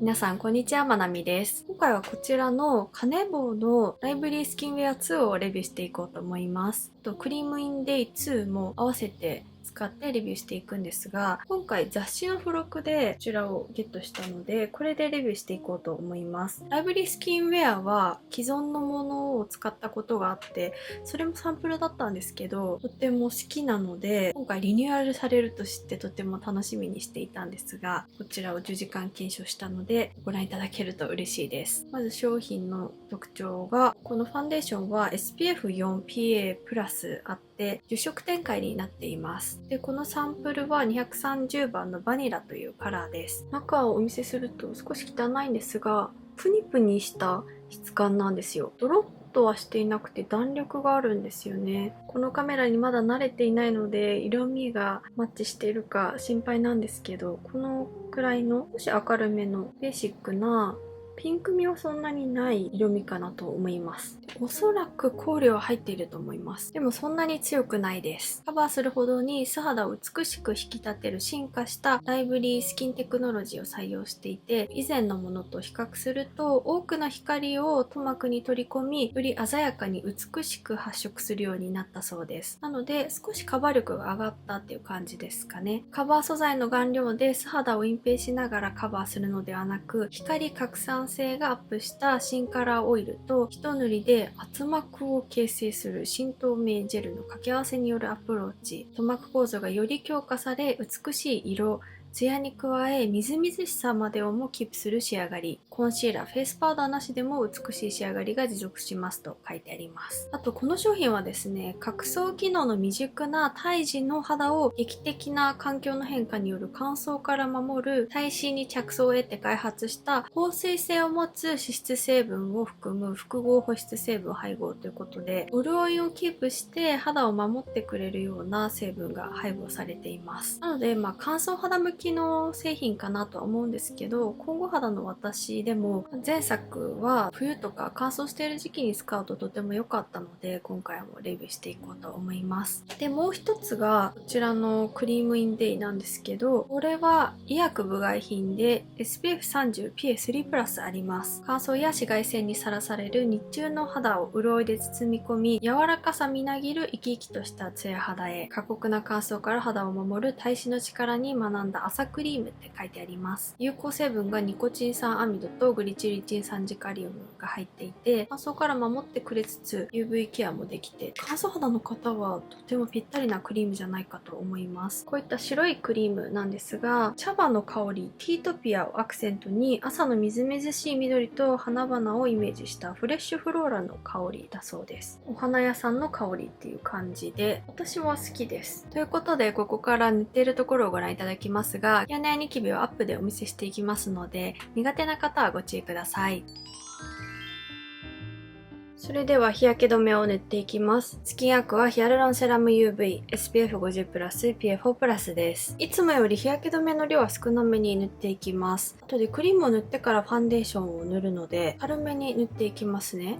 皆さんこんにちは、まなみです。今回はこちらのカネボウのライブリースキンウェア2をレビューしていこうと思います。クリームインデイ2も合わせて使ってレビューしていくんですが、今回雑誌の付録でこちらをゲットしたので、これでレビューしていこうと思います。ライブリースキンウェアは既存のものを使ったことがあって、それもサンプルだったんですけど、とても好きなので、今回リニューアルされると知ってとても楽しみにしていたんですが、こちらを10時間検証したので、ご覧いただけると嬉しいです。まず商品の特徴が、このファンデーションは SPF4PA+あって、10色展開になっています。で、このサンプルは230番のバニラというカラーです。中をお見せすると少し汚いんですが、プニプニした質感なんですよ。ドロッとはしていなくて弾力があるんですよね。このカメラにまだ慣れていないので色味がマッチしているか心配なんですけど、このくらいの少し明るめのベーシックなピンク味はそんなにない色味かなと思います。おそらく香料は入っていると思います。でもそんなに強くないです。カバーするほどに素肌を美しく引き立てる進化したライブリースキンテクノロジーを採用していて、以前のものと比較すると多くの光を塗膜に取り込み、より鮮やかに美しく発色するようになったそうです。なので少しカバー力が上がったっていう感じですかね。カバー素材の顔料で素肌を隠蔽しながらカバーするのではなく、光拡散性がアップした新カラーオイルと一塗りで厚膜を形成する新透明ジェルの掛け合わせによるアプローチ、塗膜構造がより強化され、美しい色、ツヤに加えみずみずしさまでをもキープする仕上がり、コンシーラー、フェイスパウダーなしでも美しい仕上がりが持続しますと書いてあります。あとこの商品はですね、角層機能の未熟な胎児の肌を劇的な環境の変化による乾燥から守る耐震に着想を得て開発した防水性を持つ脂質成分を含む複合保湿成分配合ということで、潤いをキープして肌を守ってくれるような成分が配合されています。なので乾燥肌向きの製品かなとは思うんですけど、今後肌の私でも前作は冬とか乾燥している時期に使うととても良かったので、今回もレビューしていこうと思います。で、もう一つがこちらのクリームインデイなんですけど、これは医薬部外品で SPF30PA3+ あります。乾燥や紫外線にさらされる日中の肌を潤いで包み込み、柔らかさみなぎる生き生きとしたツヤ肌へ、過酷な乾燥から肌を守る耐震の力に学んだ朝クリームって書いてあります。有効成分がニコチン酸アミドとグリチリチン酸ジカリウムが入っていて、乾燥から守ってくれつつ UV ケアもできて、乾燥肌の方はとてもぴったりなクリームじゃないかと思います。こういった白いクリームなんですが、茶葉の香りティートピアをアクセントに、朝のみずみずしい緑と花々をイメージしたフレッシュフローラルの香りだそうです。お花屋さんの香りっていう感じで、私は好きです。ということで、ここから塗っているところをご覧いただきますが、毛穴やニキビをアップでお見せしていきますので、苦手な方はご注意ください。それでは日焼け止めを塗っていきます。スキンアクアヒアルロンセラム UV SPF50+PA4+ です。いつもより日焼け止めの量は少なめに塗っていきます。後でクリームを塗ってからファンデーションを塗るので、軽めに塗っていきますね。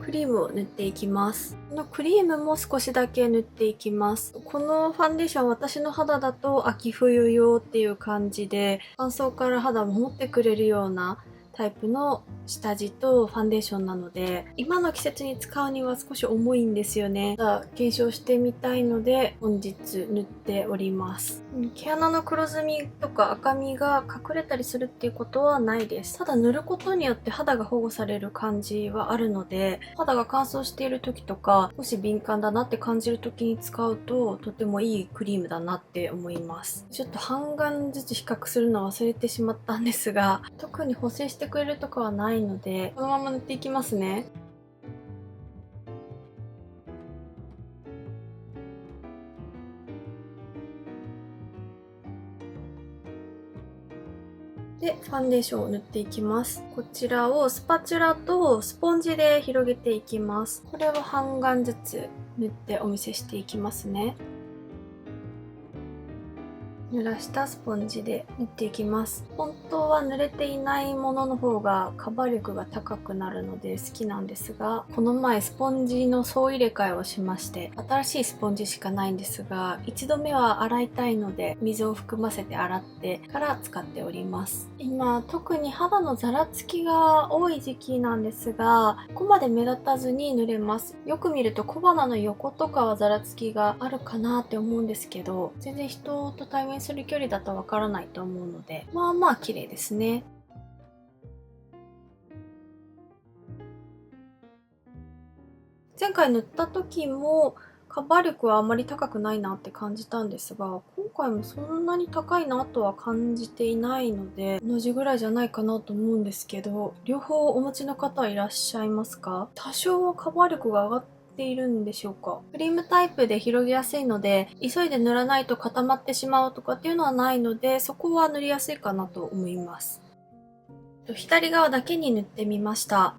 クリームを塗っていきます。このクリームも少しだけ塗っていきます。このファンデーション、私の肌だと秋冬用っていう感じで、乾燥から肌を守ってくれるようなタイプの下地とファンデーションなので、今の季節に使うには少し重いんですよね。ただ検証してみたいので本日塗っております。毛穴の黒ずみとか赤みが隠れたりするっていうことはないです。ただ塗ることによって肌が保護される感じはあるので、肌が乾燥している時とか少し敏感だなって感じる時に使うととてもいいクリームだなって思います。ちょっと半眼ずつ比較するの忘れてしまったんですが、特に補正してくれるとかはないので、このまま塗っていきますね。で、ファンデーションを塗っていきます。こちらをスパチュラとスポンジで広げていきます。これを半眼ずつ塗ってお見せしていきますね。塗濡らしたスポンジで塗っていきます。本当は濡れていないものの方がカバー力が高くなるので好きなんですが、この前スポンジの総入れ替えをしまして、新しいスポンジしかないんですが、一度目は洗いたいので水を含ませて洗ってから使っております。今特に肌のザラつきが多い時期なんですが、ここまで目立たずに塗れます。よく見ると小鼻の横とかはザラつきがあるかなって思うんですけど、全然人と対面する距離だとわからないと思うので、まあまあ綺麗ですね。前回塗った時もカバー力はあまり高くないなって感じたんですが、今回もそんなに高いなとは感じていないので、同じぐらいじゃないかなと思うんですけど、両方お持ちの方いらっしゃいますか？多少はカバー力が上がっているんでしょうか？クリームタイプで広げやすいので、急いで塗らないと固まってしまうとかっていうのはないので、そこは塗りやすいかなと思います。左側だけに塗ってみました。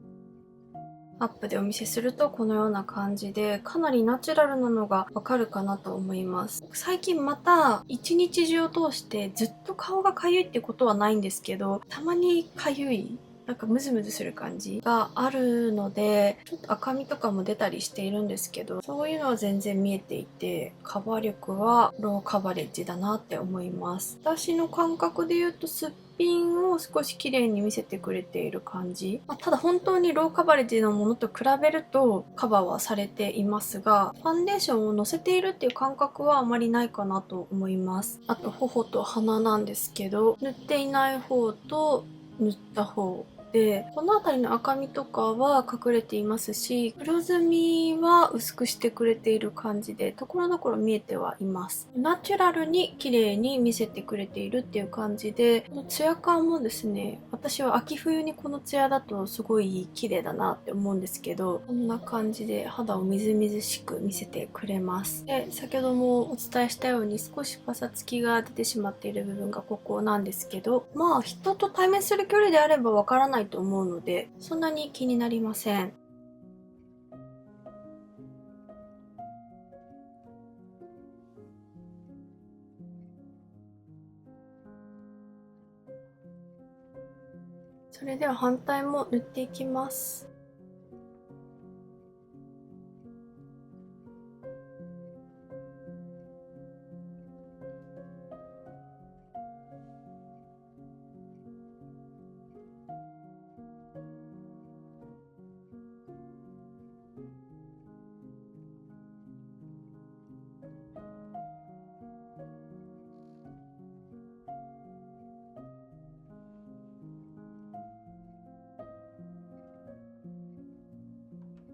アップでお見せするとこのような感じで、かなりナチュラルなのがわかるかなと思います。最近また一日中を通してずっと顔がかゆいってことはないんですけど、たまにかゆい、なんかムズムズする感じがあるので、ちょっと赤みとかも出たりしているんですけど、そういうのは全然見えていて、カバー力はローカバレッジだなって思います。私の感覚で言うとすっぴんを少し綺麗に見せてくれている感じ。ただ本当にローカバレッジのものと比べるとカバーはされていますが、ファンデーションをのせているっていう感覚はあまりないかなと思います。あと頬と鼻なんですけど、塗っていない方と塗った方で、この辺りの赤みとかは隠れていますし、黒ずみは薄くしてくれている感じで、ところどころ見えてはいます。ナチュラルに綺麗に見せてくれているっていう感じで、このツヤ感もですね、私は秋冬にこのツヤだとすごい綺麗だなって思うんですけど、こんな感じで肌をみずみずしく見せてくれます。で、先ほどもお伝えしたように少しパサつきが出てしまっている部分がここなんですけど、まあ人と対面する距離であればわからないと思うので、そんなに気になりません。それでは反対も塗っていきます。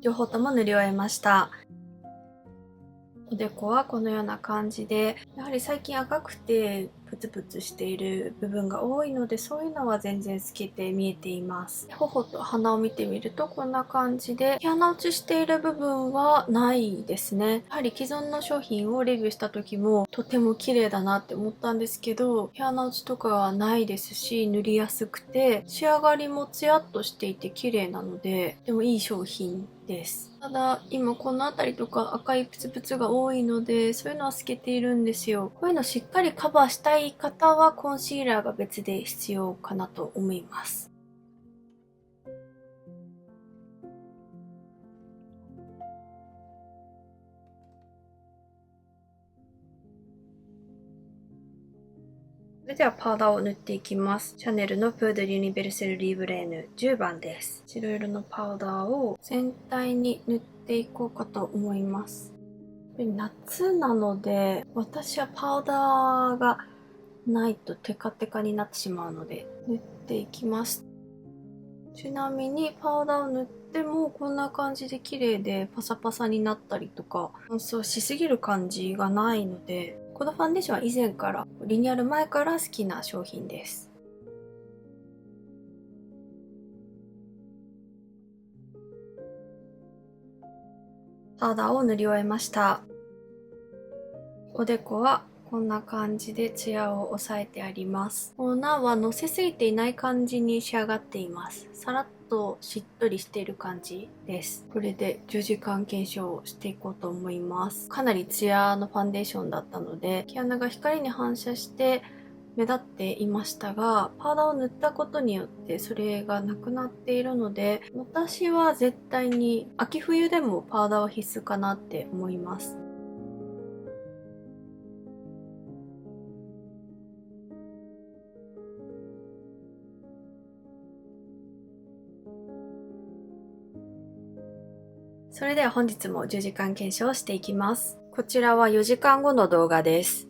両方とも塗り終えました。おでこはこのような感じで、やはり最近赤くてプツプツしている部分が多いので、そういうのは全然透けて見えています。頬と鼻を見てみるとこんな感じで、毛穴落ちしている部分はないですね。やはり既存の商品をレビューした時もとても綺麗だなって思ったんですけど、毛穴落ちとかはないですし、塗りやすくて、仕上がりもツヤっとしていて綺麗なので、でもいい商品です。ただ今この辺りとか赤いプツプツが多いので、そういうのは透けているんですよ。こういうのしっかりカバーしたい方はコンシーラーが別で必要かなと思います。それではパウダーを塗っていきます。シャネルのプードルユニベルセルリーブレーヌ10番です。白色のパウダーを全体に塗っていこうかと思います。夏なので、私はパウダーがないとテカテカになってしまうので、塗っていきます。ちなみにパウダーを塗ってもこんな感じで綺麗でパサパサになったりとか、乾燥しすぎる感じがないので、このファンデーションは以前から、リニューアル前から好きな商品です。パウダーを塗り終えました。おでこはこんな感じでツヤを抑えてあります。粉はのせすぎていない感じに仕上がっています。さらっとしっとりしている感じです。これで10時間検証をしていこうと思います。かなりツヤのファンデーションだったので、毛穴が光に反射して目立っていましたが、パウダーを塗ったことによってそれがなくなっているので、私は絶対に秋冬でもパウダーは必須かなって思います。それでは本日も10時間検証をしていきます。こちらは4時間後の動画です。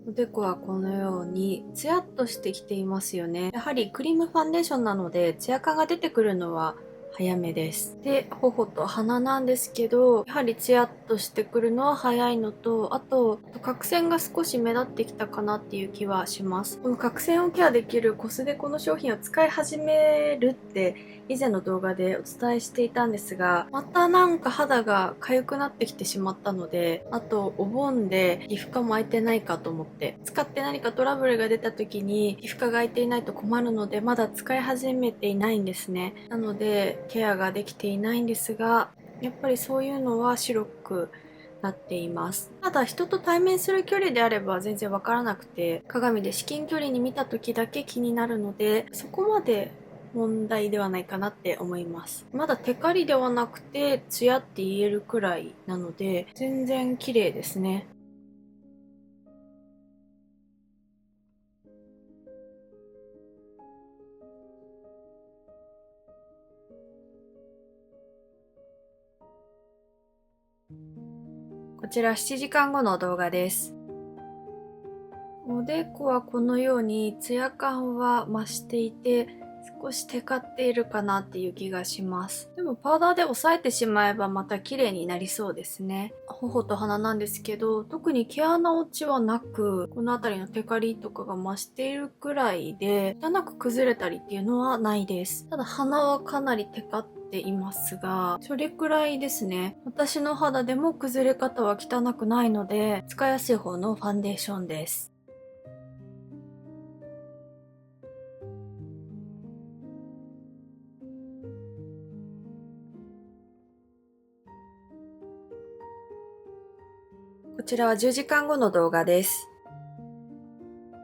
おでこはこのようにツヤっとしてきていますよね。やはりクリームファンデーションなのでツヤ感が出てくるのは早めです。で、頬と鼻なんですけど、やはりツヤっとしてくるのは早いのと、あと角栓が少し目立ってきたかなっていう気はします。この角栓をケアできるコスデコの商品を使い始めるって以前の動画でお伝えしていたんですが、またなんか肌が痒くなってきてしまったので、あとお盆で皮膚科も開いてないかと思って、使って何かトラブルが出た時に皮膚科が開いていないと困るので、まだ使い始めていないんですね。なのでケアができていないんですが、やっぱりそういうのは白くなっています。ただ人と対面する距離であれば全然わからなくて、鏡で至近距離に見た時だけ気になるので、そこまで問題ではないかなって思います。まだテカリではなくてツヤって言えるくらいなので、全然綺麗ですね。こちら7時間後の動画です。おでこはこのようにツヤ感は増していて、少しテカっているかなっていう気がします。でもパウダーで押さえてしまえばまた綺麗になりそうですね。頬と鼻なんですけど、特に毛穴落ちはなく、この辺りのテカリとかが増しているくらいで、汚く崩れたりっていうのはないです。ただ鼻はかなりテカっていますが、それくらいですね。私の肌でも崩れ方は汚くないので、使いやすい方のファンデーションです。こちらは10時間後の動画です。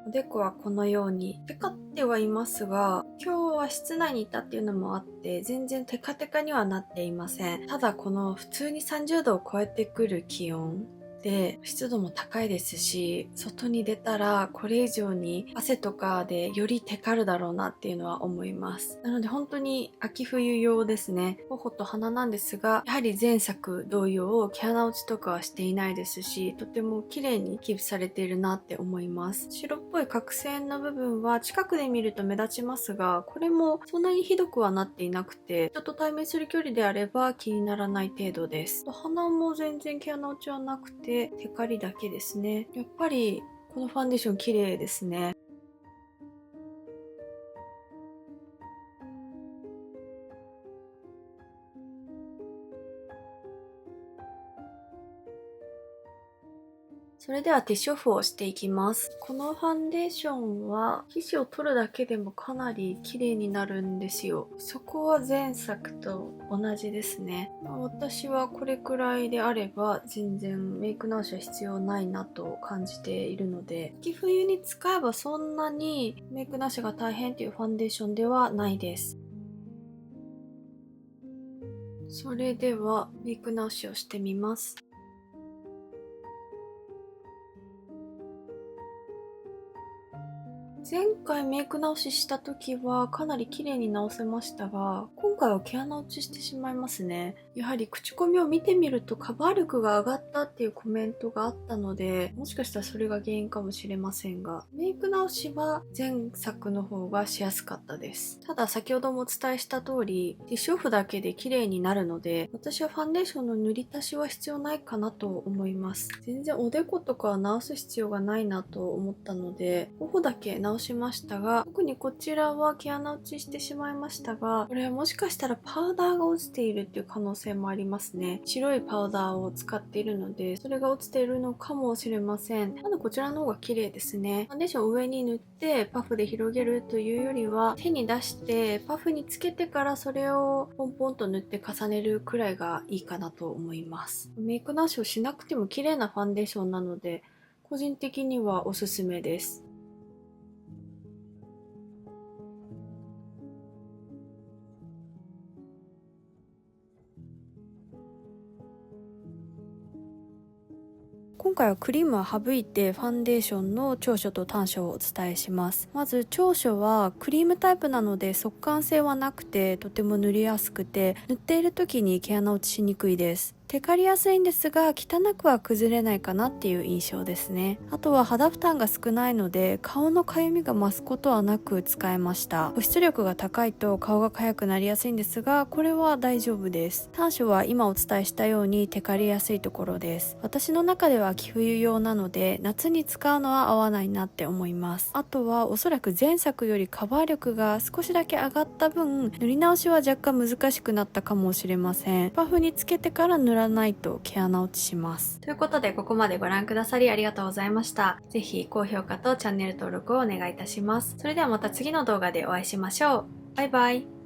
おでこはこのようにテカってはいますが、今日は室内にいたっていうのもあって全然テカテカにはなっていません。ただこの普通に30度を超えてくる気温で、湿度も高いですし、外に出たらこれ以上に汗とかでよりテカるだろうなっていうのは思います。なので本当に秋冬用ですね。頬と鼻なんですが、やはり前作同様毛穴落ちとかはしていないですし、とても綺麗にキープされているなって思います。白っぽい角栓の部分は近くで見ると目立ちますが、これもそんなにひどくはなっていなくて、人と対面する距離であれば気にならない程度です。鼻も全然毛穴落ちはなくて、テカリだけですね。やっぱりこのファンデーション綺麗ですね。それではティッシュオフをしていきます。このファンデーションは皮脂を取るだけでもかなり綺麗になるんですよ。そこは前作と同じですね。私はこれくらいであれば全然メイク直しは必要ないなと感じているので、秋冬に使えばそんなにメイク直しが大変っていうファンデーションではないです。それではメイク直しをしてみます。前回メイク直しした時はかなり綺麗に直せましたが、今回は毛穴落ちしてしまいますね。やはり口コミを見てみるとカバー力が上がったっていうコメントがあったので、もしかしたらそれが原因かもしれませんが、メイク直しは前作の方がしやすかったです。ただ先ほどもお伝えした通り、ティッシュオフだけで綺麗になるので、私はファンデーションの塗り足しは必要ないかなと思います。全然おでことかは直す必要がないなと思ったので、頬だけ直しましたが、特にこちらは毛穴落ちしてしまいましたが、これはもしかしたらパウダーが落ちているっていう可能性もありますね。白いパウダーを使っているので、それが落ちているのかもしれません。ただこちらの方が綺麗ですね。ファンデーションを上に塗ってパフで広げるというよりは、手に出してパフにつけてからそれをポンポンと塗って重ねるくらいがいいかなと思います。メイク直しをしなくても綺麗なファンデーションなので、個人的にはおすすめです。今回はクリームは省いてファンデーションの長所と短所をお伝えします。まず長所はクリームタイプなので速乾性はなくてとても塗りやすくて、塗っている時に毛穴落ちしにくいです。テカりやすいんですが汚くは崩れないかなっていう印象ですね。あとは肌負担が少ないので顔のかゆみが増すことはなく使えました。保湿力が高いと顔が痒くなりやすいんですが、これは大丈夫です。短所は今お伝えしたようにテカりやすいところです。私の中では秋冬用なので夏に使うのは合わないなって思います。あとはおそらく前作よりカバー力が少しだけ上がった分、塗り直しは若干難しくなったかもしれません。パフにつけてから塗らないと毛穴落ちします。ということでここまでご覧くださりありがとうございました。ぜひ高評価とチャンネル登録をお願いいたします。それではまた次の動画でお会いしましょう。バイバイ。